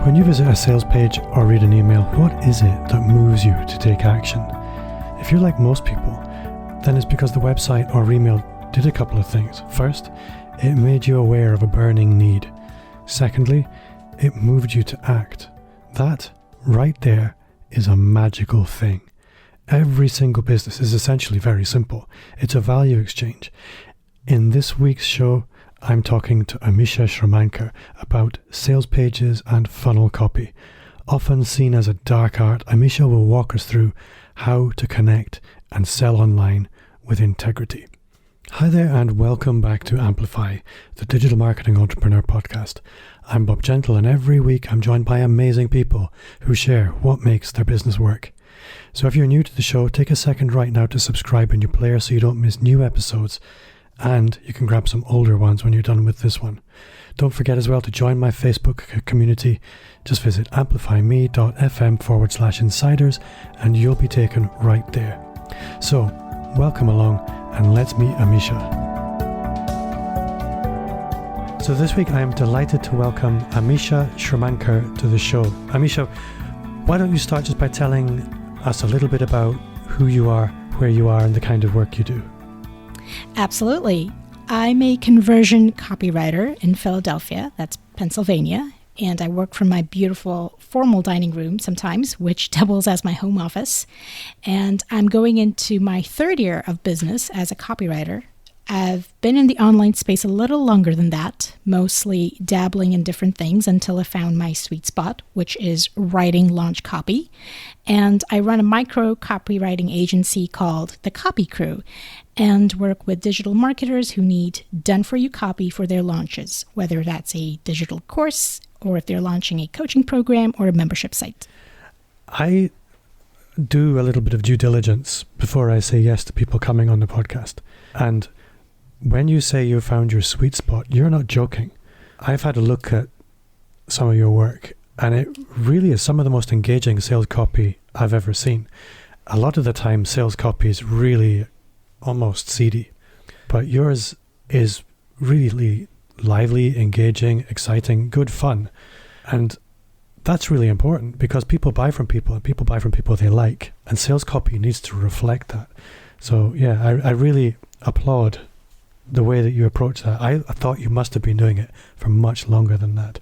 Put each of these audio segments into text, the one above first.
When you visit a sales page or read an email, what is it that moves you to take action? If you're like most people, then it's because the website or email did a couple of things. First, it made you aware of a burning need. Secondly, it moved you to act. That, right there, is a magical thing. Every single business is essentially very simple. It's a value exchange. In this week's show, I'm talking to Amisha Shrimanker about sales pages and funnel copy. Often seen as a dark art, Amisha will walk us through how to connect and sell online with integrity. Hi there and welcome back to Amplify, the Digital Marketing Entrepreneur Podcast. I'm Bob Gentle and every week I'm joined by amazing people who share what makes their business work. So if you're new to the show, take a second right now to subscribe in your player so you don't miss new episodes. And you can grab some older ones when you're done with this one. Don't forget as well to join my Facebook community. Just visit amplifyme.fm/insiders and you'll be taken right there. So, welcome along and let's meet Amisha. So this week I am delighted to welcome Amisha Shrimanker to the show. Amisha, why don't you start just by telling us a little bit about who you are, where you are, and the kind of work you do? Absolutely. I'm a conversion copywriter in Philadelphia, that's Pennsylvania, and I work from my beautiful formal dining room sometimes, which doubles as my home office. And I'm going into my third year of business as a copywriter. I've been in the online space a little longer than that, mostly dabbling in different things until I found my sweet spot, which is writing launch copy. And I run a micro copywriting agency called The Copy Crew and work with digital marketers who need done-for-you copy for their launches, whether that's a digital course or if they're launching a coaching program or a membership site. I do a little bit of due diligence before I say yes to people coming on the podcast. And when you say you found your sweet spot, you're not joking. I've had a look at some of your work, and it really is some of the most engaging sales copy I've ever seen. A lot of the time, sales copy is really almost seedy, but yours is really lively, engaging, exciting, good fun. And that's really important because people buy from people and people buy from people they like, and sales copy needs to reflect that. So yeah, I really applaud the way that you approach that. I thought you must have been doing it for much longer than that.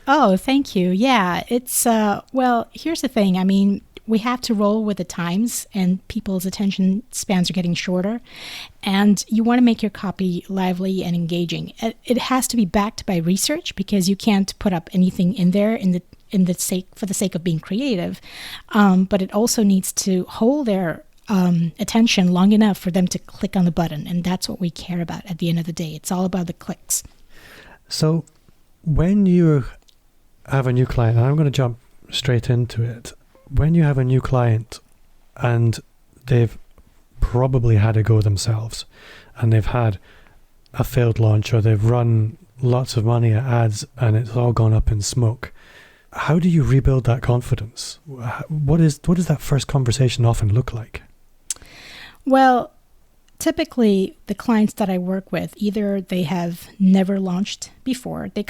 Oh, thank you. Yeah, it's, well, here's the thing. I mean, we have to roll with the times and people's attention spans are getting shorter. And you want to make your copy lively and engaging. It has to be backed by research because you can't put up anything in there for the sake of being creative. But it also needs to hold their attention long enough for them to click on the button. And that's what we care about at the end of the day. It's all about the clicks. So when you have a new client, and I'm going to jump straight into it. When you have a new client and they've probably had a go themselves and they've had a failed launch or they've run lots of money at ads and it's all gone up in smoke, how do you rebuild that confidence? What does that first conversation often look like? Well, typically the clients that I work with, either they have never launched before, they've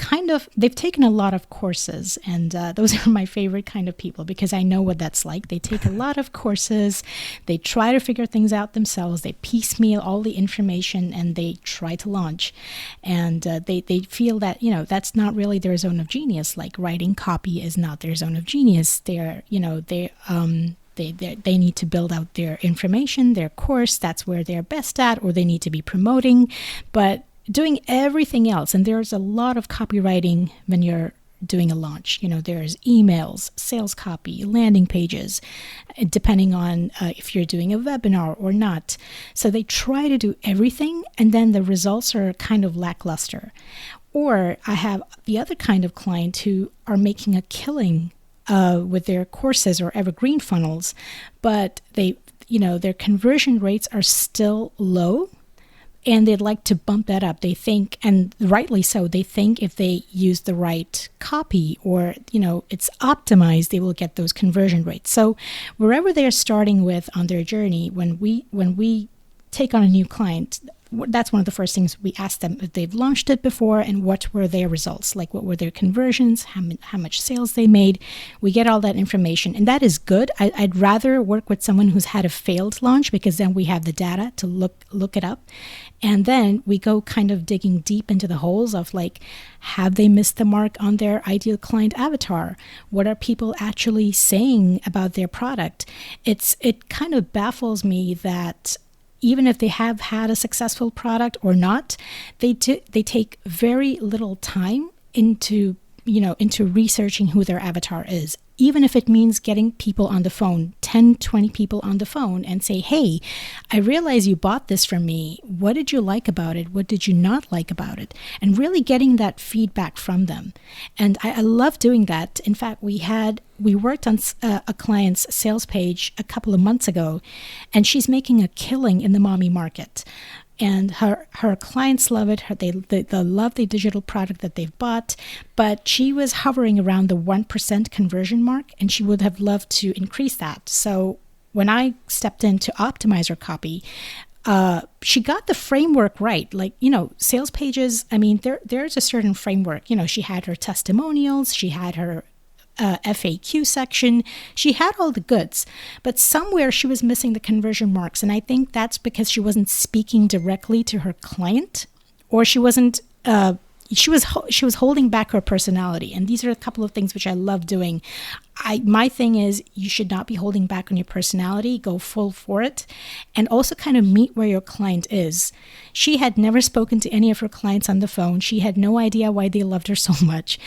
taken a lot of courses, and those are my favorite kind of people because I know what that's like. They take a lot of courses, they try to figure things out themselves, they piecemeal all the information and they try to launch. And they feel that, that's not really their zone of genius, like writing copy is not their zone of genius. They need to build out their information, their course, that's where they're best at, or they need to be promoting, but doing everything else. And there's a lot of copywriting when you're doing a launch. There's emails, sales copy, landing pages, depending on if you're doing a webinar or not. So they try to do everything, and then the results are kind of lackluster. Or I have the other kind of client who are making a killing with their courses or evergreen funnels, but their conversion rates are still low and they'd like to bump that up. They think, and rightly so, they think if they use the right copy or, it's optimized, they will get those conversion rates. So wherever they're starting with on their journey, when we take on a new client, that's one of the first things we ask them if they've launched it before and what were their results, like what were their conversions, how much sales they made. We get all that information, and that is good. I'd rather work with someone who's had a failed launch, because then we have the data to look it up. And then we go kind of digging deep into the holes of like, have they missed the mark on their ideal client avatar? What are people actually saying about their product? It kind of baffles me that even if they have had a successful product or not, they take very little time into researching who their avatar is. Even if it means getting people on the phone, 10, 20 people on the phone, and say, hey, I realize you bought this from me. What did you like about it? What did you not like about it? And really getting that feedback from them. And I love doing that. In fact, we worked on a client's sales page a couple of months ago, and she's making a killing in the mommy market. And her clients love it. They love the digital product that they've bought, but she was hovering around the 1% conversion mark, and she would have loved to increase that. So when I stepped in to optimize her copy, she got the framework right. Like, sales pages, I mean, there's a certain framework. She had her testimonials, she had her FAQ section. She had all the goods, but somewhere she was missing the conversion marks. And I think that's because she wasn't speaking directly to her client, or she wasn't, she was holding back her personality. And these are a couple of things which I love doing. My thing is, you should not be holding back on your personality. Go full for it, and also kind of meet where your client is. She had never spoken to any of her clients on the phone. She had no idea why they loved her so much.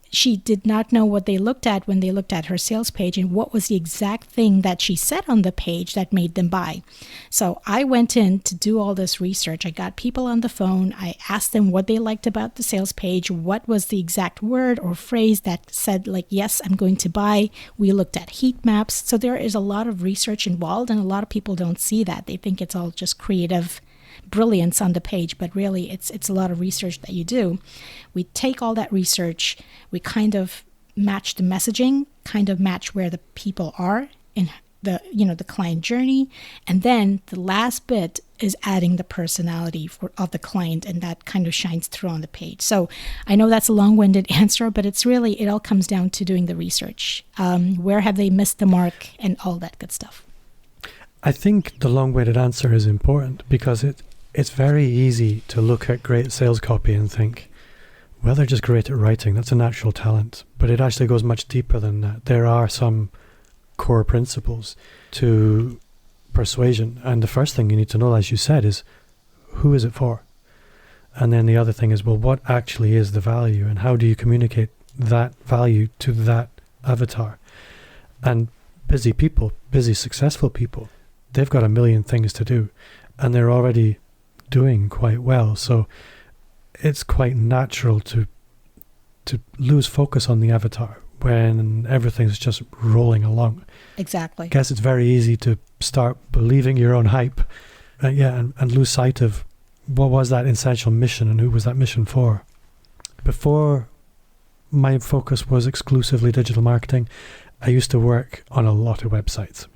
She did not know what they looked at when they looked at her sales page, and what was the exact thing that she said on the page that made them buy. So I went in to do all this research. I got people on the phone. I asked them what they liked about the sales page. What was the exact word or phrase that said, like, yes, I'm going to buy. We looked at heat maps. So there is a lot of research involved, and a lot of people don't see that. They think it's all just creative brilliance on the page, but really it's a lot of research that you do. We take all that research, we kind of match the messaging, kind of match where the people are in the client journey, and then the last bit is adding the personality of the client, and that kind of shines through on the page. So I know that's a long-winded answer, but it all comes down to doing the research. Where have they missed the mark, and all that good stuff. I think the long-winded answer is important, because it's very easy to look at great sales copy and think, well, they're just great at writing. That's a natural talent. But it actually goes much deeper than that. There are some core principles to persuasion. And the first thing you need to know, as you said, is who is it for? And then the other thing is, well, what actually is the value, and how do you communicate that value to that avatar? And busy people, busy, successful people, they've got a million things to do, and they're already doing quite well. So it's quite natural to lose focus on the avatar when everything's just rolling along. Exactly. I guess it's very easy to start believing your own hype, and lose sight of what was that essential mission and who was that mission for. Before my focus was exclusively digital marketing, I used to work on a lot of websites.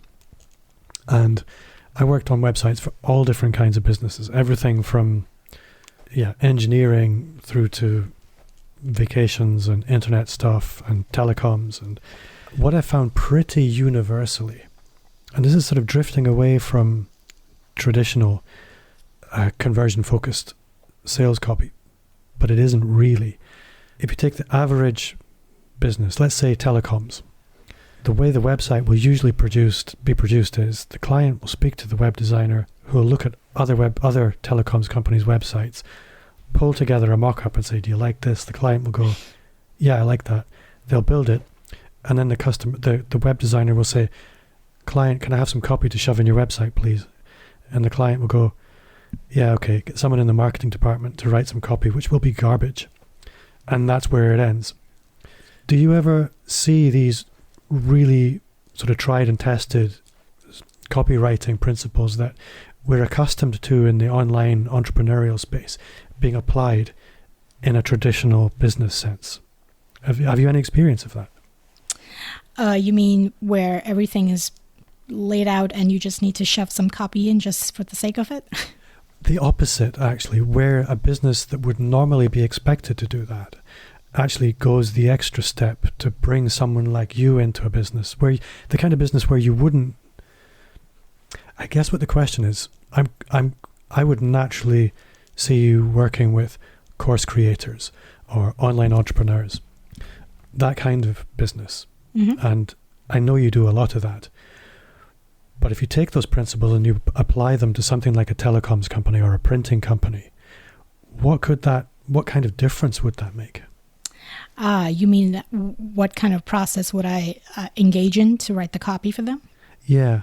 And I worked on websites for all different kinds of businesses, everything from engineering through to vacations and internet stuff and telecoms. And what I found pretty universally, and this is sort of drifting away from traditional conversion-focused sales copy, but it isn't really. If you take the average business, let's say telecoms, the way the website will usually be produced is the client will speak to the web designer, who will look at other telecoms companies' websites, pull together a mock-up and say, do you like this? The client will go, yeah, I like that. They'll build it, and then the web designer will say, client, can I have some copy to shove in your website, please? And the client will go, yeah, okay, get someone in the marketing department to write some copy, which will be garbage. And that's where it ends. Do you ever see these really sort of tried and tested copywriting principles that we're accustomed to in the online entrepreneurial space being applied in a traditional business sense? Have you any experience of that? You mean where everything is laid out and you just need to shove some copy in just for the sake of it? the opposite, actually, where a business that would normally be expected to do that actually goes the extra step to bring someone like you into a business, where the kind of business where you wouldn't. I guess what the question is, I would naturally see you working with course creators or online entrepreneurs, that kind of business. Mm-hmm. And I know you do a lot of that. But if you take those principles and you apply them to something like a telecoms company or a printing company, what kind of difference would that make? You mean what kind of process would I engage in to write the copy for them? Yeah.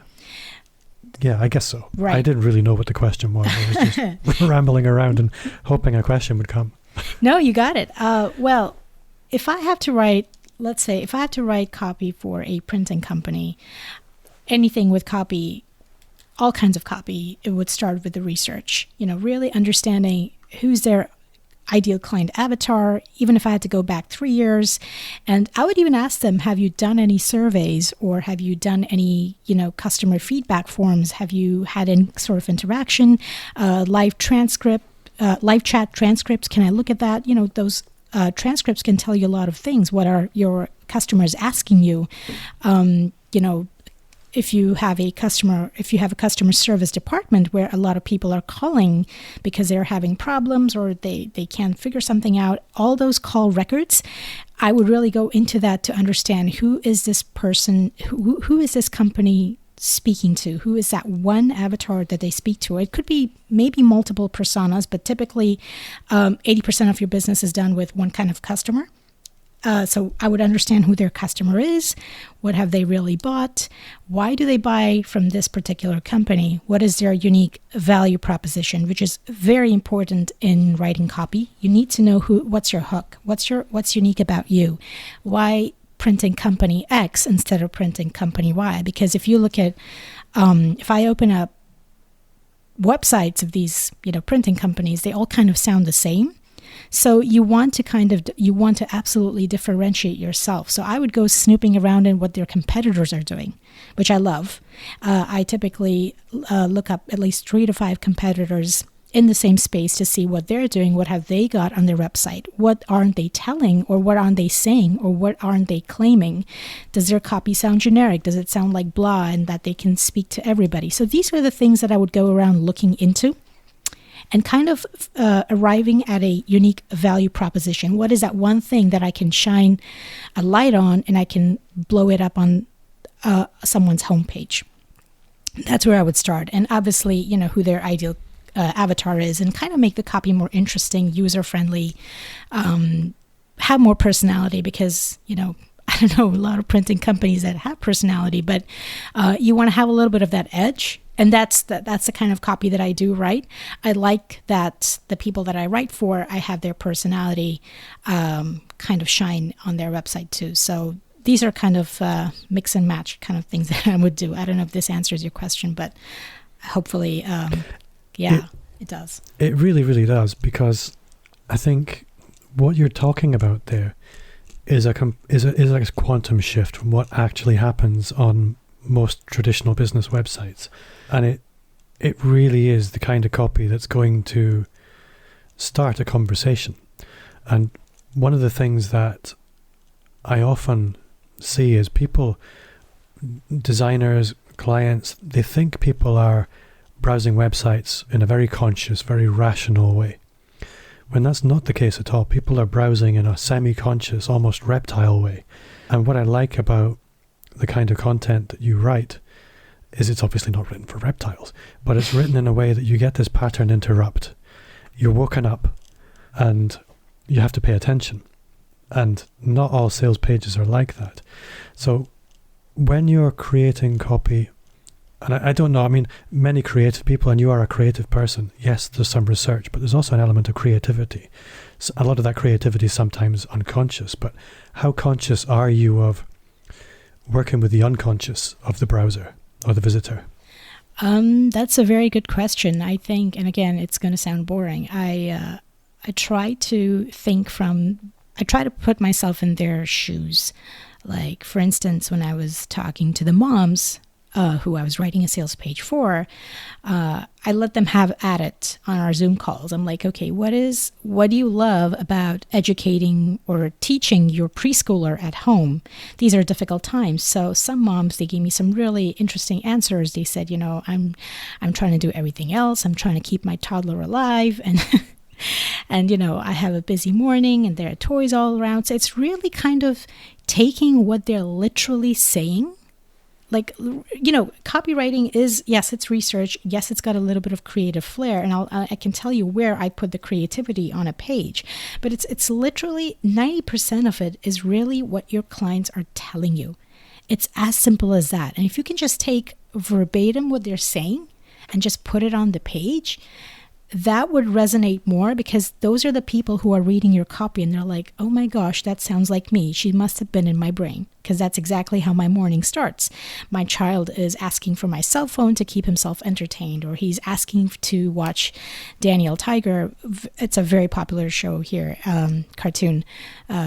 Yeah, I guess so. Right. I didn't really know what the question was. I was just rambling around and hoping a question would come. No, you got it. Well, if I have to write, let's say, if I have to write copy for a printing company, anything with copy, all kinds of copy, it would start with the research, really understanding who's their ideal client avatar, even if I had to go back 3 years. And I would even ask them, have you done any surveys or have you done any, customer feedback forms? Have you had any sort of interaction, live chat transcripts? Can I look at that? Those transcripts can tell you a lot of things. What are your customers asking you? If you have a customer service department where a lot of people are calling because they're having problems or they can't figure something out, all those call records, I would really go into that to understand who is this person, who is this company speaking to, who is that one avatar that they speak to. It could be maybe multiple personas, but typically 80% of your business is done with one kind of customer. So I would understand who their customer is, what have they really bought, why do they buy from this particular company, what is their unique value proposition, which is very important in writing copy. You need to know what's your hook, what's unique about you, why printing company X instead of printing company Y. Because if you look at, if I open up websites of these, printing companies, they all kind of sound the same. So you want to absolutely differentiate yourself. So I would go snooping around in what their competitors are doing, which I love. I typically look up at least 3 to 5 competitors in the same space to see what they're doing, what have they got on their website, what aren't they telling, or what aren't they saying, or what aren't they claiming. Does their copy sound generic? Does it sound like blah and that they can speak to everybody? So these are the things that I would go around looking into and kind of arriving at a unique value proposition. What is that one thing that I can shine a light on and I can blow it up on someone's homepage? That's where I would start. And obviously, who their ideal avatar is, and kind of make the copy more interesting, user-friendly, have more personality, because, I don't know, a lot of printing companies that have personality, but you want to have a little bit of that edge. And that's the kind of copy that I do write. I like that the people that I write for, I have their personality kind of shine on their website too. So these are kind of mix and match kind of things that I would do. I don't know if this answers your question, but hopefully, it does. It really, really does, because I think what you're talking about there is a quantum shift from what actually happens on most traditional business websites. And it really is the kind of copy that's going to start a conversation. And one of the things that I often see is people, designers, clients, they think people are browsing websites in a very conscious, very rational way, when that's not the case at all. People are browsing in a semi-conscious, almost reptile way. And what I like about the kind of content that you write is it's obviously not written for reptiles, but it's written in a way that you get this pattern interrupt. You're woken up and you have to pay attention. And not all sales pages are like that. So when you're creating copy, and I don't know, I mean, many creative people, and you are a creative person, yes, there's some research, but there's also an element of creativity. So a lot of that creativity is sometimes unconscious, but how conscious are you of working with the unconscious of the browser or the visitor? That's a very good question, I think. And again, it's going to sound boring. I try to put myself in their shoes. Like, for instance, when I was talking to the moms who I was writing a sales page for, I let them have at it on our Zoom calls. I'm like, okay, what do you love about educating or teaching your preschooler at home? These are difficult times. So some moms, they gave me some really interesting answers. They said, I'm trying to do everything else. I'm trying to keep my toddler alive, and and I have a busy morning, and there are toys all around. So it's really kind of taking what they're literally saying. Like, copywriting is, yes, it's research. Yes, it's got a little bit of creative flair. And I can tell you where I put the creativity on a page. But it's literally 90% of it is really what your clients are telling you. It's as simple as that. And if you can just take verbatim what they're saying and just put it on the page, that would resonate more, because those are the people who are reading your copy and they're like, oh my gosh, that sounds like me. She must have been in my brain, because that's exactly how my morning starts. My child is asking for my cell phone to keep himself entertained, or he's asking to watch Daniel Tiger. It's a very popular show here, cartoon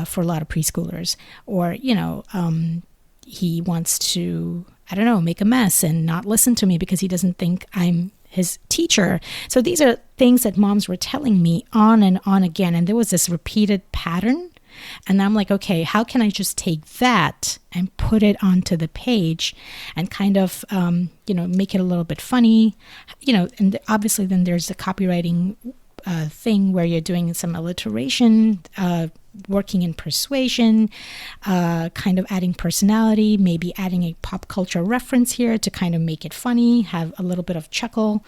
for a lot of preschoolers. Or, he wants to, make a mess and not listen to me because he doesn't think I'm his teacher. So these are things that moms were telling me on and on again. And there was this repeated pattern. And I'm like, okay, how can I just take that and put it onto the page and kind of, make it a little bit funny, and obviously then there's the copywriting thing where you're doing some alliteration, working in persuasion, kind of adding personality, maybe adding a pop culture reference here to kind of make it funny, have a little bit of chuckle.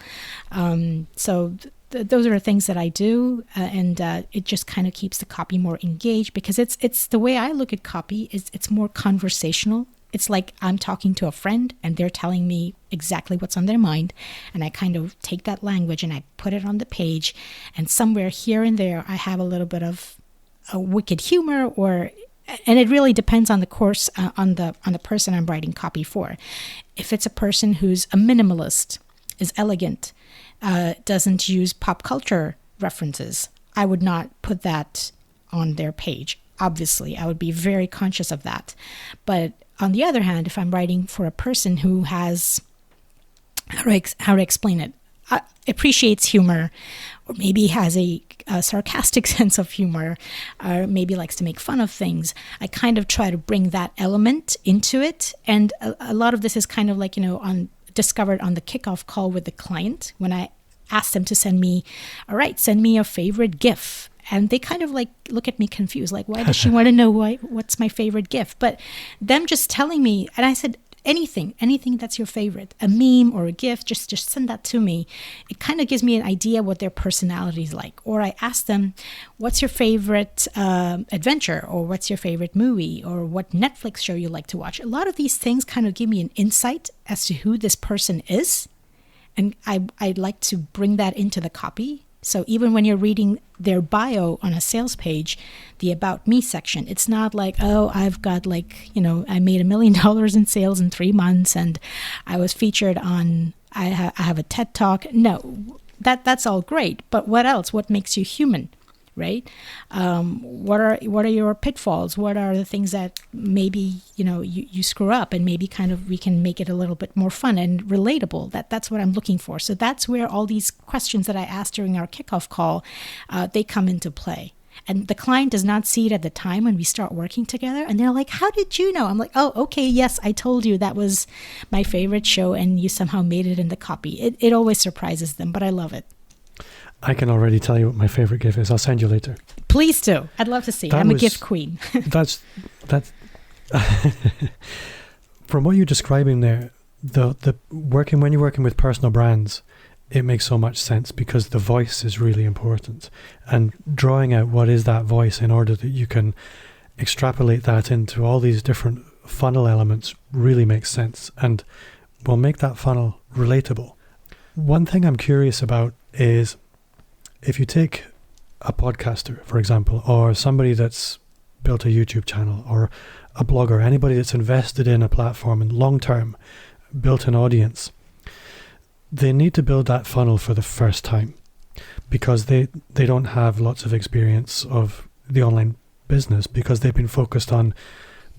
So those are things that I do, and it just kind of keeps the copy more engaged, because it's the way I look at copy is it's more conversational. It's like I'm talking to a friend and they're telling me exactly what's on their mind. And I kind of take that language and I put it on the page. And somewhere here and there, I have a little bit of a wicked humor, and it really depends on the course, on the person I'm writing copy for. If it's a person who's a minimalist, is elegant, doesn't use pop culture references, I would not put that on their page. Obviously, I would be very conscious of that. But on the other hand, if I'm writing for a person who has, how to explain it, appreciates humor, or maybe has a sarcastic sense of humor, or maybe likes to make fun of things, I kind of try to bring that element into it. And a lot of this is kind of like, discovered on the kickoff call with the client, when I asked them to send me a favorite GIF. And they kind of like look at me confused, like, why does she want to know what's my favorite GIF? But them just telling me, and I said, anything that's your favorite, a meme or a GIF, just send that to me. It kind of gives me an idea what their personality is like. Or I ask them, what's your favorite adventure, or what's your favorite movie, or what Netflix show you like to watch? A lot of these things kind of give me an insight as to who this person is. And I'd like to bring that into the copy. So even when you're reading their bio on a sales page, the About Me section, it's not like, oh, I've got I made $1 million in sales in 3 months and I was featured on, I have a TED Talk. No, that's all great. But what else? What makes you human, right? What are your pitfalls? What are the things that maybe, you screw up, and maybe kind of we can make it a little bit more fun and relatable. That's what I'm looking for. So that's where all these questions that I asked during our kickoff call, they come into play. And the client does not see it at the time when we start working together. And they're like, how did you know? I'm like, oh, okay, yes, I told you that was my favorite show and you somehow made it in the copy. It always surprises them, but I love it. I can already tell you what my favorite GIF is. I'll send you later. Please do. I'd love to see it. I'm a GIF queen. That's from what you're describing there, the working, when you're working with personal brands, it makes so much sense, because the voice is really important, and drawing out what is that voice in order that you can extrapolate that into all these different funnel elements really makes sense, and will make that funnel relatable. One thing I'm curious about is, if you take a podcaster, for example, or somebody that's built a YouTube channel, or a blogger, anybody that's invested in a platform and long-term built an audience, they need to build that funnel for the first time, because they don't have lots of experience of the online business, because they've been focused on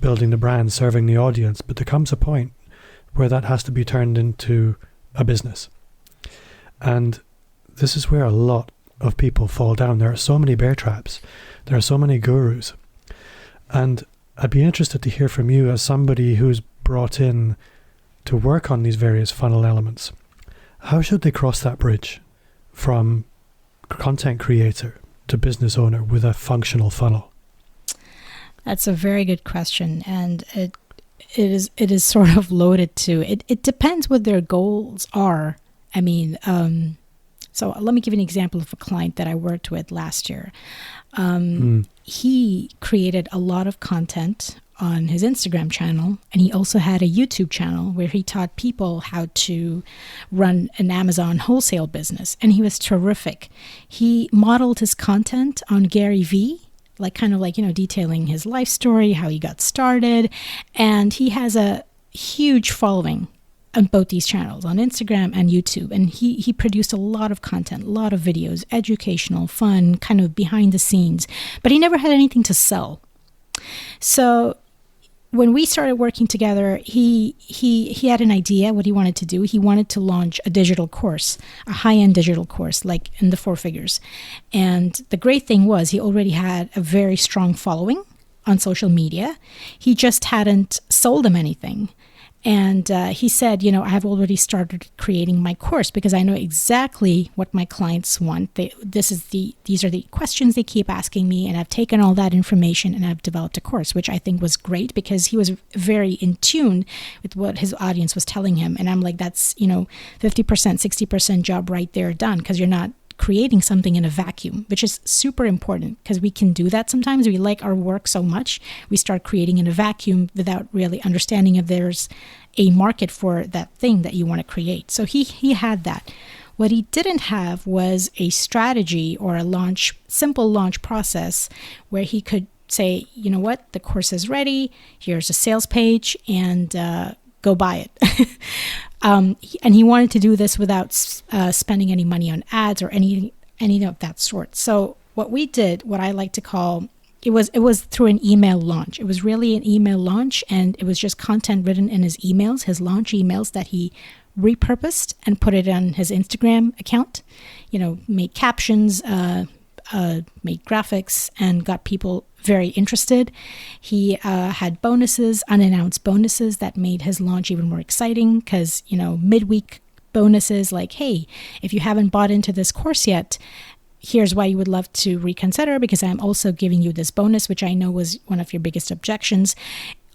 building the brand, serving the audience. But there comes a point where that has to be turned into a business. And this is where a lot of people fall down. There are so many bear traps. There are so many gurus. And I'd be interested to hear from you as somebody who's brought in to work on these various funnel elements. How should they cross that bridge from content creator to business owner with a functional funnel? That's a very good question, and it is sort of loaded too. It depends what their goals are. I mean, so let me give you an example of a client that I worked with last year. He created a lot of content on his Instagram channel, and he also had a YouTube channel where he taught people how to run an Amazon wholesale business, and he was terrific. He modeled his content on Gary Vee, detailing his life story, how he got started, and he has a huge following on both these channels, on Instagram and YouTube. And he produced a lot of content, a lot of videos, educational, fun, kind of behind the scenes, but he never had anything to sell. So when we started working together, he had an idea what he wanted to do. He wanted to launch a digital course, a high-end digital course, like in the 4 figures. And the great thing was he already had a very strong following on social media. He just hadn't sold them anything. And he said, I have already started creating my course because I know exactly what my clients want. These are the questions they keep asking me, and I've taken all that information and I've developed a course, which I think was great because he was very in tune with what his audience was telling him. And I'm like, that's 50%, 60% job right there done, because you're not creating something in a vacuum, which is super important because we can do that sometimes. We like our work so much, we start creating in a vacuum without really understanding if there's a market for that thing that you want to create. So he had that. What he didn't have was a strategy or a simple launch process where he could say, you know what, the course is ready, here's a sales page, and go buy it. And he wanted to do this without spending any money on ads or any of that sort. So what we did, what I like to call, it was through an email launch. It was really an email launch, and it was just content written in his emails, his launch emails that he repurposed and put it on his Instagram account. Made captions, made graphics, and got people very interested. He had bonuses, unannounced bonuses that made his launch even more exciting because, midweek bonuses like, hey, if you haven't bought into this course yet, here's why you would love to reconsider because I'm also giving you this bonus, which I know was one of your biggest objections.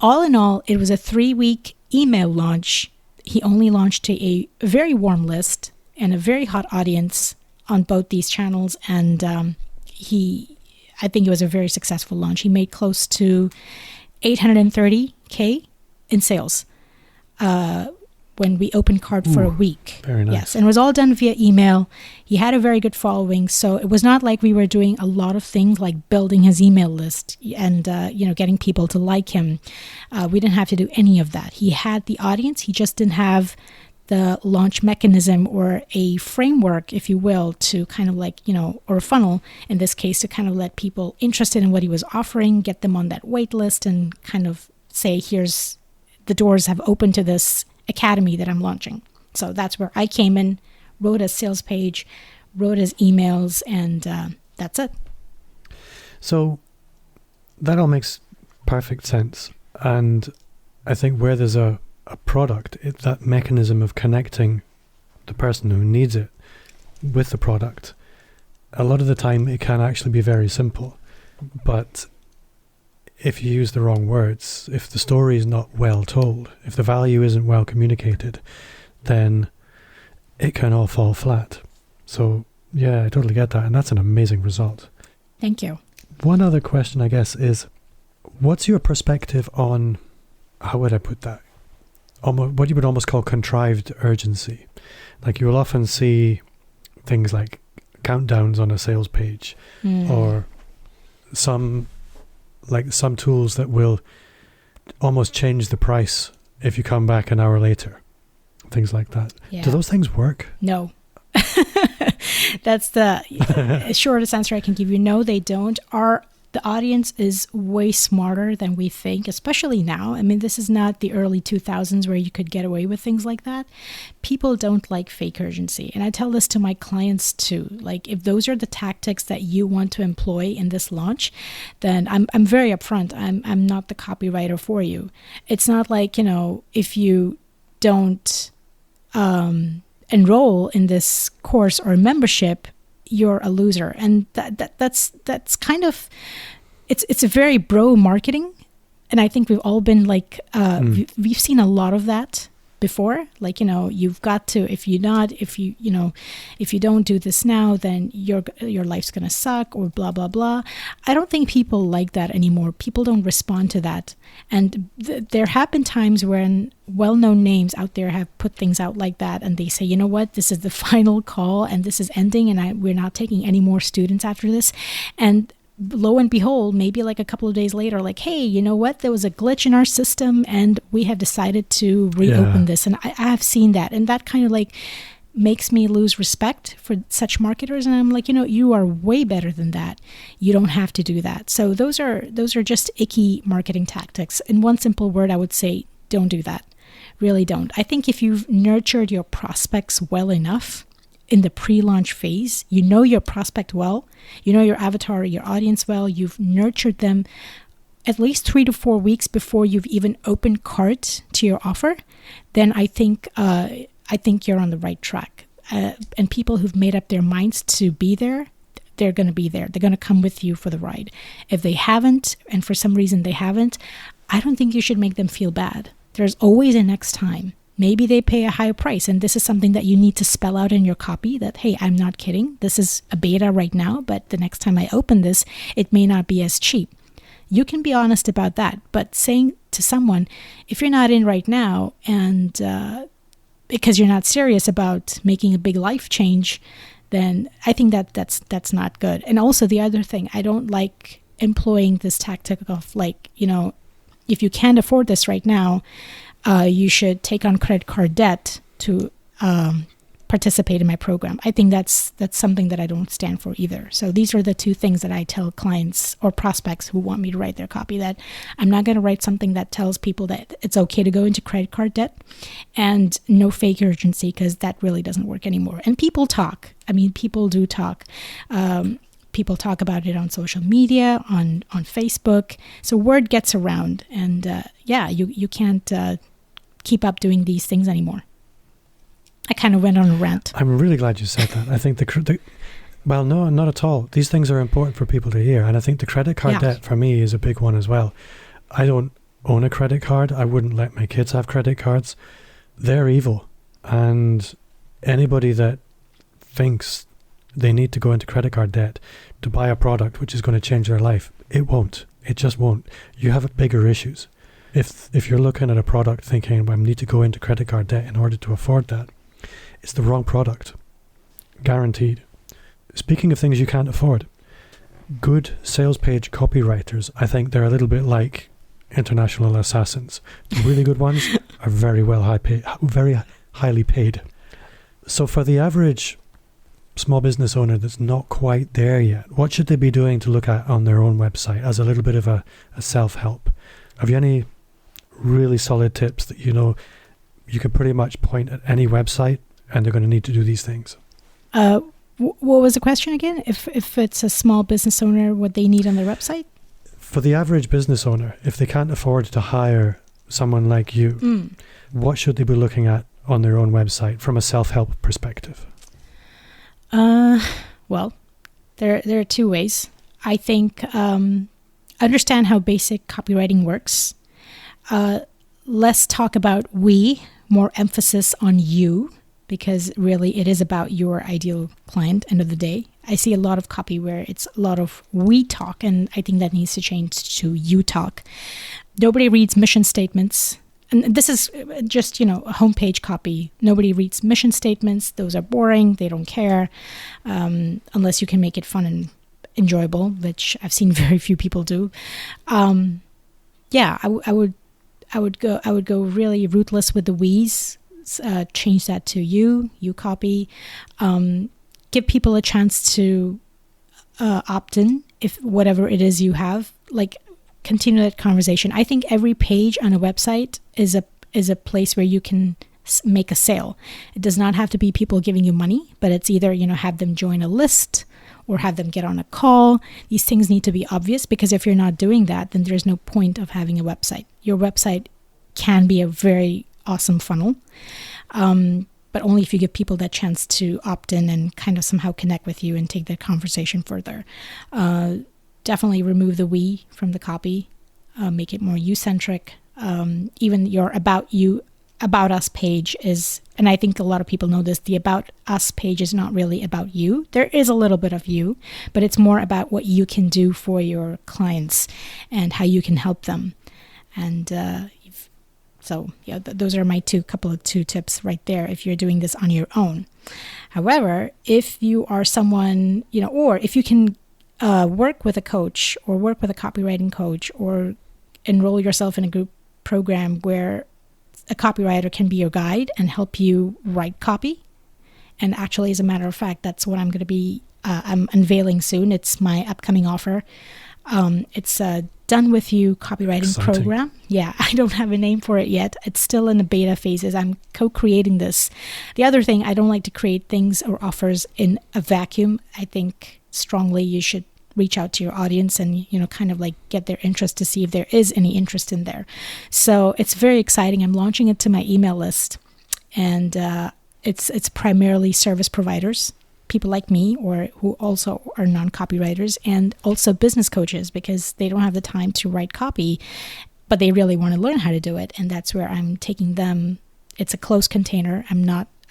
All in all, it was a 3-week email launch. He only launched to a very warm list and a very hot audience on both these channels, and I think it was a very successful launch. He made close to $830K in sales when we opened cart for a week. Very nice. Yes, and it was all done via email. He had a very good following, so it was not like we were doing a lot of things like building his email list and getting people to like him. We didn't have to do any of that. He had the audience. He just didn't have the launch mechanism or a framework, if you will, to kind of or a funnel in this case, to kind of let people interested in what he was offering, get them on that wait list and kind of say, here's the doors have opened to this academy that I'm launching. So that's where I came in, wrote a sales page, wrote his emails, and that's it. So that all makes perfect sense. And I think where there's a product, that mechanism of connecting the person who needs it with the product, a lot of the time it can actually be very simple. But if you use the wrong words, if the story is not well told, if the value isn't well communicated, then it can all fall flat. So yeah, I totally get that. And that's an amazing result. Thank you. One other question, I guess, is what's your perspective on, how would I put that? What you would almost call contrived urgency. Like you will often see things like countdowns on a sales page or some tools that will almost change the price if you come back an hour later. Things like that. Yeah. Do those things work? No. That's the shortest answer I can give you. No, they don't. Our The audience is way smarter than we think, especially now. I mean, this is not the early 2000s where you could get away with things like that. People don't like fake urgency. And I tell this to my clients too. Like, if those are the tactics that you want to employ in this launch, then I'm very upfront. I'm not the copywriter for you. It's not like, if you don't enroll in this course or membership, you're a loser. And that's kind of, it's a very bro marketing. And I think we've all been like, we've seen a lot of that before. Like, you've got to, if you don't do this now, then your life's going to suck, or blah, blah, blah. I don't think people like that anymore. People don't respond to that. And there have been times when well-known names out there have put things out like that, and they say, you know what, this is the final call and this is ending, and we're not taking any more students after this. And lo and behold, maybe like a couple of days later, like, hey, you know what, there was a glitch in our system and we have decided to reopen this. And I have seen that, and that kind of like makes me lose respect for such marketers. And I'm like, you are way better than that. You don't have to do that. So those are just icky marketing tactics. In one simple word, I would say, don't do that. Really don't. I think if you've nurtured your prospects well enough in the pre-launch phase, you know your prospect well, you know your avatar, your audience well, you've nurtured them at least 3 to 4 weeks before you've even opened cart to your offer, then I think you're on the right track. And people who've made up their minds to be there, they're going to be there. They're going to come with you for the ride. If they haven't, and for some reason they haven't, I don't think you should make them feel bad. There's always a next time. Maybe they pay a higher price, and this is something that you need to spell out in your copy that, hey, I'm not kidding. This is a beta right now, but the next time I open this, it may not be as cheap. You can be honest about that, but saying to someone, if you're not in right now, and because you're not serious about making a big life change, then I think that's not good. And also the other thing, I don't like employing this tactic of like, if you can't afford this right now, you should take on credit card debt to participate in my program. I think that's something that I don't stand for either. So these are the two things that I tell clients or prospects who want me to write their copy, that I'm not going to write something that tells people that it's okay to go into credit card debt, and no fake urgency, because that really doesn't work anymore. And people talk. I mean, people do talk. People talk about it on social media, on Facebook. So word gets around, and you can't keep up doing these things anymore. I kind of went on a rant. I'm really glad you said that. I think well, no, not at all. These things are important for people to hear. And I think the credit card debt for me is a big one as well. I don't own a credit card. I wouldn't let my kids have credit cards. They're evil. And anybody that thinks they need to go into credit card debt to buy a product which is going to change their life, it won't. It just won't. You have bigger issues. If you're looking at a product thinking, I need to go into credit card debt in order to afford that, it's the wrong product. Guaranteed. Speaking of things you can't afford, good sales page copywriters, I think they're a little bit like international assassins. The really good ones are very highly paid. So for the average small business owner that's not quite there yet, what should they be doing to look at on their own website as a little bit of a self-help? Have you any really solid tips that you can pretty much point at any website and they're going to need to do these things? What was the question again? If it's a small business owner, what they need on their website? For the average business owner, if they can't afford to hire someone like you, what should they be looking at on their own website from a self-help perspective? Well, there are two ways. I think understand how basic copywriting works. Less talk about we, more emphasis on you, because really it is about your ideal client, end of the day. I see a lot of copy where it's a lot of we talk, and I think that needs to change to you talk. Nobody reads mission statements. And this is just, a homepage copy. Nobody reads mission statements. Those are boring. They don't care, unless you can make it fun and enjoyable, which I've seen very few people do. I would go really rootless with the we's. Change that to you copy. Give people a chance to opt in if whatever it is you have, like, continue that conversation. I think every page on a website is a place where you can make a sale. It does not have to be people giving you money, but it's either, have them join a list or have them get on a call. These things need to be obvious, because if you're not doing that, then there's no point of having a website. Your website can be a very awesome funnel, but only if you give people that chance to opt in and kind of somehow connect with you and take that conversation further. Definitely remove the we from the copy, make it more you-centric. Even your About Us page is, and I think a lot of people know this, the About Us page is not really about you. There is a little bit of you, but it's more about what you can do for your clients and how you can help them. And those are my two tips right there if you're doing this on your own. However, if you are someone, or if you can work with a coach or work with a copywriting coach or enroll yourself in a group program where a copywriter can be your guide and help you write copy. And actually, as a matter of fact, that's what I'm going to be I'm unveiling soon. It's my upcoming offer. It's a Done With You copywriting program. Yeah, I don't have a name for it yet. It's still in the beta phases. I'm co-creating this. The other thing, I don't like to create things or offers in a vacuum. I think strongly you should reach out to your audience and, kind of like get their interest to see if there is any interest in there. So it's very exciting. I'm launching it to my email list, and it's primarily service providers, people like me, or who also are non-copywriters, and also business coaches, because they don't have the time to write copy, but they really want to learn how to do it. And that's where I'm taking them. It's a closed container.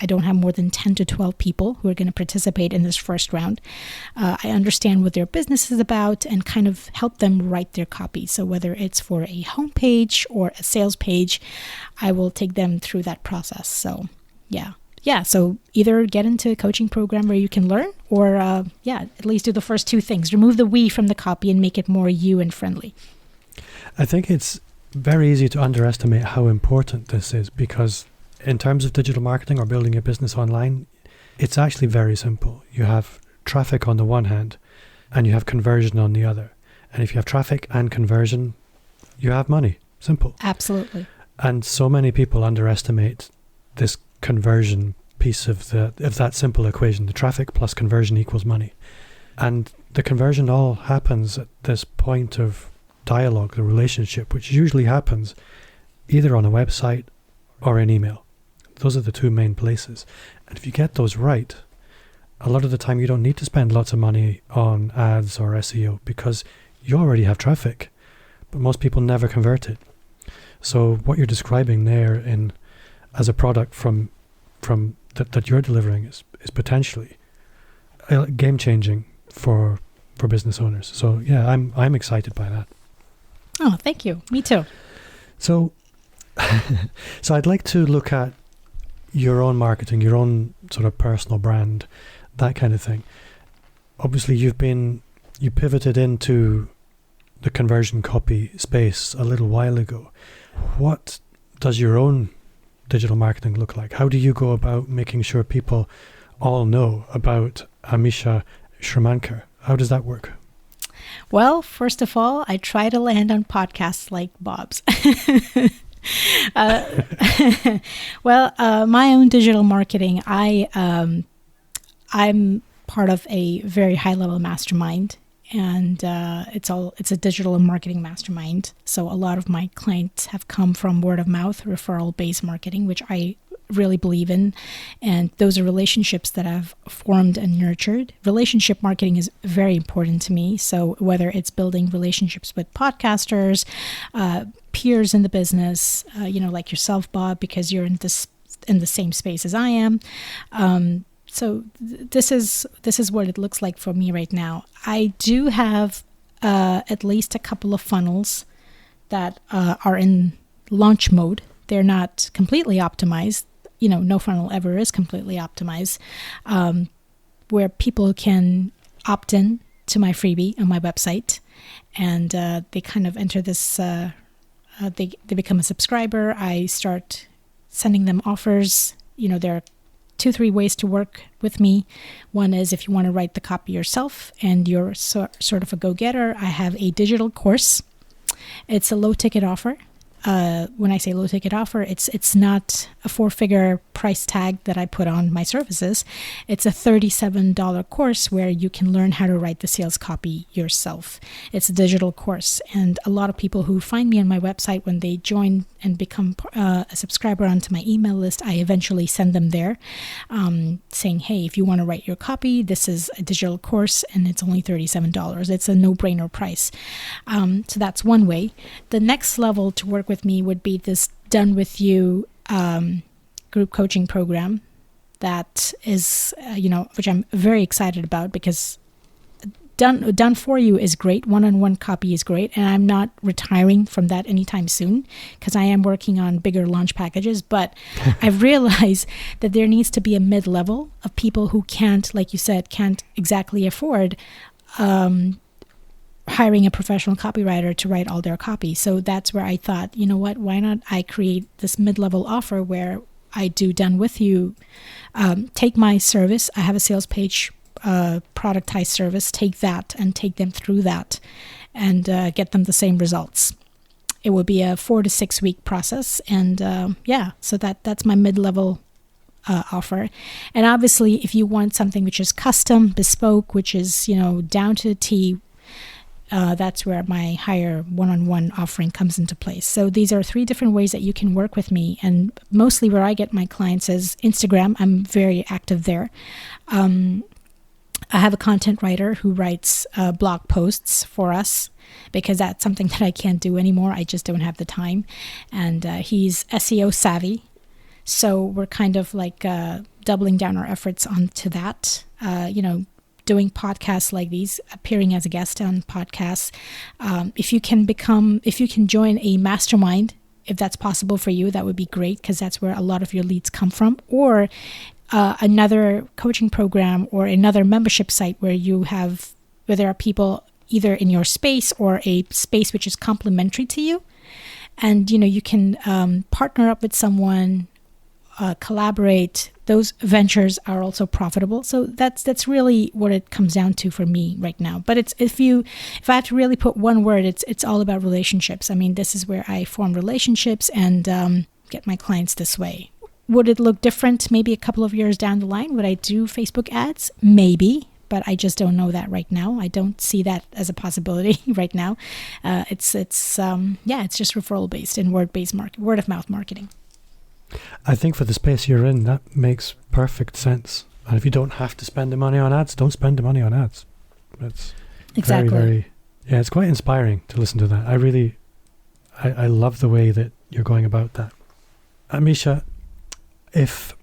I don't have more than 10 to 12 people who are going to participate in this first round. I understand what their business is about and kind of help them write their copy. So whether it's for a homepage or a sales page, I will take them through that process. So so either get into a coaching program where you can learn, or at least do the first two things. Remove the we from the copy and make it more you and friendly. I think it's very easy to underestimate how important this is, because in terms of digital marketing or building a business online, it's actually very simple. You have traffic on the one hand and you have conversion on the other. And if you have traffic and conversion, you have money. Simple. Absolutely. And so many people underestimate this conversion piece of that simple equation. The traffic plus conversion equals money. And the conversion all happens at this point of dialogue, the relationship, which usually happens either on a website or in email. Those are the two main places. And if you get those right, a lot of the time you don't need to spend lots of money on ads or SEO, because you already have traffic, but most people never convert it. So what you're describing there as a product from that you're delivering is potentially game changing for business owners. So yeah, I'm excited by that. Oh, thank you. Me too. So I'd like to look at your own marketing, your own sort of personal brand, that kind of thing. Obviously, you pivoted into the conversion copy space a little while ago. What does your own digital marketing look like? How do you go about making sure people all know about Amisha Shrimanker? How does that work? Well, first of all, I try to land on podcasts like Bob's. My own digital marketing, I'm part of a very high level mastermind, and it's a digital marketing mastermind. So a lot of my clients have come from word of mouth, referral based marketing, which I really believe in. And those are relationships that I've formed and nurtured. Relationship marketing is very important to me. So whether it's building relationships with podcasters, peers in the business, like yourself, Bob, because you're in the same space as I am. So this is what it looks like for me right now. I do have at least a couple of funnels that are in launch mode. They're not completely optimized. No funnel ever is completely optimized, where people can opt in to my freebie on my website, and they kind of enter this, they become a subscriber. I start sending them offers. They're 3 ways to work with me. One is if you want to write the copy yourself and you're sort of a go-getter, I have a digital course. It's a low-ticket offer. When I say low-ticket offer, it's not a 4-figure price tag that I put on my services. It's a $37 course where you can learn how to write the sales copy yourself. It's a digital course, and a lot of people who find me on my website, when they join and become a subscriber onto my email list, I eventually send them there saying, hey, if you want to write your copy, this is a digital course and it's only $37. It's a no-brainer price. So that's one way. The next level to work with me would be this Done With You group coaching program that is, which I'm very excited about, because done for you is great. One-on-one copy is great. And I'm not retiring from that anytime soon, because I am working on bigger launch packages. But I've realized that there needs to be a mid-level of people who can't, like you said, can't exactly afford hiring a professional copywriter to write all their copy. So that's where I thought, you know what, why not I create this mid-level offer where I do Done With You, take my service. I have a sales page productized service, take that and take them through that and get them the same results. It would be a 4 to 6 week process. And so that's my mid-level offer. And obviously, if you want something which is custom, bespoke, which is, down to the T, that's where my higher one-on-one offering comes into place. So these are 3 different ways that you can work with me. And mostly where I get my clients is Instagram. I'm very active there. I have a content writer who writes blog posts for us, because that's something that I can't do anymore. I just don't have the time. And he's SEO savvy. So we're kind of like doubling down our efforts onto that, doing podcasts like these, appearing as a guest on podcasts. If you can join a mastermind, if that's possible for you, that would be great, because that's where a lot of your leads come from. Or another coaching program or another membership site where there are people either in your space or a space which is complementary to you. And, you can partner up with someone, collaborate. Those ventures are also profitable. So that's really what it comes down to for me right now. But if I have to really put one word, it's all about relationships. I mean, this is where I form relationships and get my clients this way. Would it look different maybe a couple of years down the line? Would I do Facebook ads? Maybe, but I just don't know that right now. I don't see that as a possibility right now. It's just referral based and word of mouth marketing. I think for the space you're in, that makes perfect sense. And if you don't have to spend the money on ads, don't spend the money on ads. It's exactly very, it's quite inspiring to listen to that. I love the way that you're going about that. Amisha, if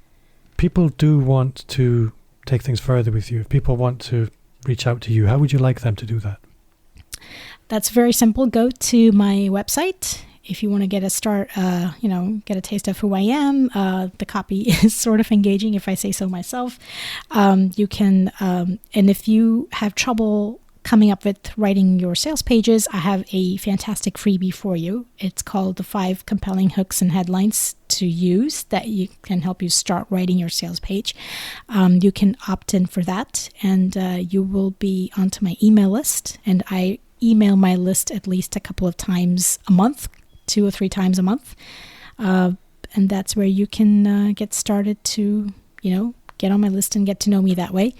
people do want to take things further with you, if people want to reach out to you, how would you like them to do that? That's very simple. Go to my website. If you want to get a start, get a taste of who I am, the copy is sort of engaging, if I say so myself. You can, and if you have trouble coming up with writing your sales pages, I have a fantastic freebie for you. It's called the 5 compelling hooks and headlines to use that can help you start writing your sales page. You can opt in for that, and you will be onto my email list. And I email my list at least a couple of times a month, 2 or 3 times a month. And that's where you can get started to, get on my list and get to know me that way.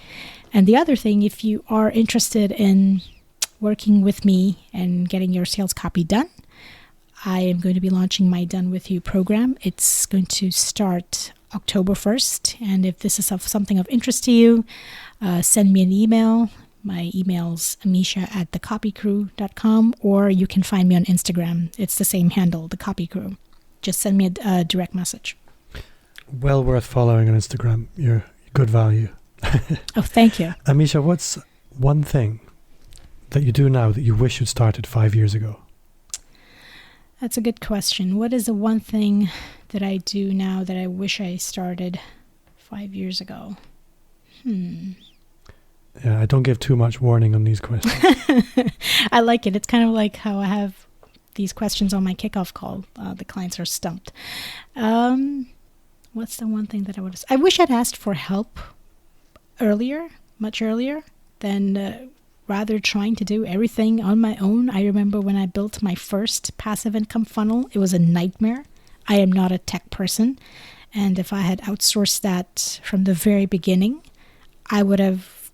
And the other thing, if you are interested in working with me and getting your sales copy done, I am going to be launching my Done With You program. It's going to start October 1st. And if this is something of interest to you, send me an email. My email's amisha@thecopycrew.com, or you can find me on Instagram. It's the same handle, The Copy Crew. Just send me a direct message. Well worth following on Instagram. You're good value. Oh, thank you. Amisha, what's one thing that you do now that you wish you'd started 5 years ago? That's a good question. What is the one thing that I do now that I wish I started 5 years ago? Yeah, I don't give too much warning on these questions. I like it. It's kind of like how I have these questions on my kickoff call. The clients are stumped. What's the one thing that I would have... I wish I'd asked for help earlier, much earlier, than rather trying to do everything on my own. I remember when I built my first passive income funnel, it was a nightmare. I am not a tech person. And if I had outsourced that from the very beginning, I would have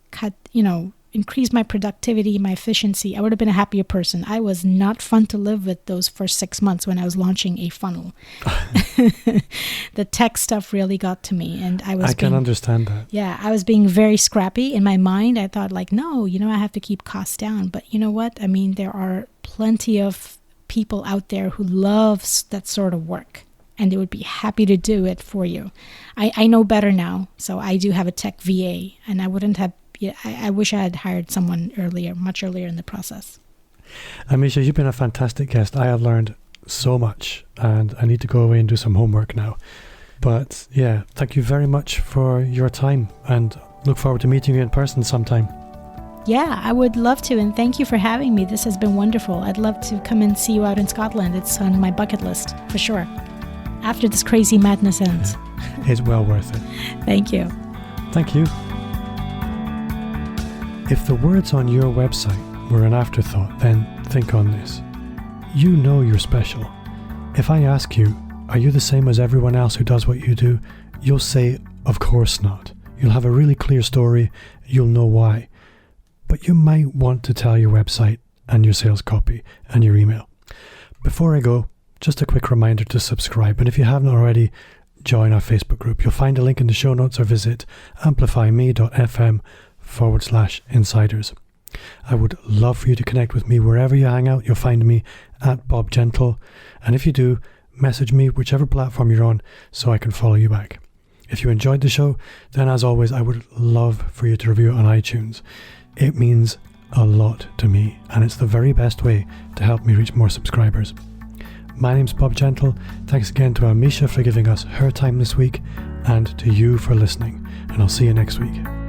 increased my productivity, my efficiency. I would have been a happier person. I was not fun to live with those first 6 months when I was launching a funnel. The tech stuff really got to me, and I can understand that. Yeah, I was being very scrappy in my mind. I thought no, I have to keep costs down. But you know what? I mean, there are plenty of people out there who loves that sort of work, and they would be happy to do it for you. I know better now, so I do have a tech VA, and I wouldn't have. I wish I had hired someone earlier, much earlier in the process. Amisha, you've been a fantastic guest. I have learned so much, and I need to go away and do some homework now. But yeah, thank you very much for your time, and look forward to meeting you in person sometime. Yeah, I would love to, and thank you for having me. This has been wonderful. I'd love to come and see you out in Scotland. It's on my bucket list, for sure. After this crazy madness ends. It's well worth it. Thank you. Thank you. If the words on your website were an afterthought, then think on this. You know you're special. If I ask you, are you the same as everyone else who does what you do? You'll say, of course not. You'll have a really clear story. You'll know why. But you might want to tell your website and your sales copy and your email. Before I go, just a quick reminder to subscribe. And if you haven't already, join our Facebook group. You'll find a link in the show notes or visit amplifyme.fm/insiders. I would love for you to connect with me wherever you hang out. You'll find me at Bob Gentle. And if you do, message me whichever platform you're on so I can follow you back. If you enjoyed the show, then as always, I would love for you to review it on iTunes. It means a lot to me, and it's the very best way to help me reach more subscribers. My name's Bob Gentle. Thanks again to Amisha for giving us her time this week, and to you for listening. And I'll see you next week.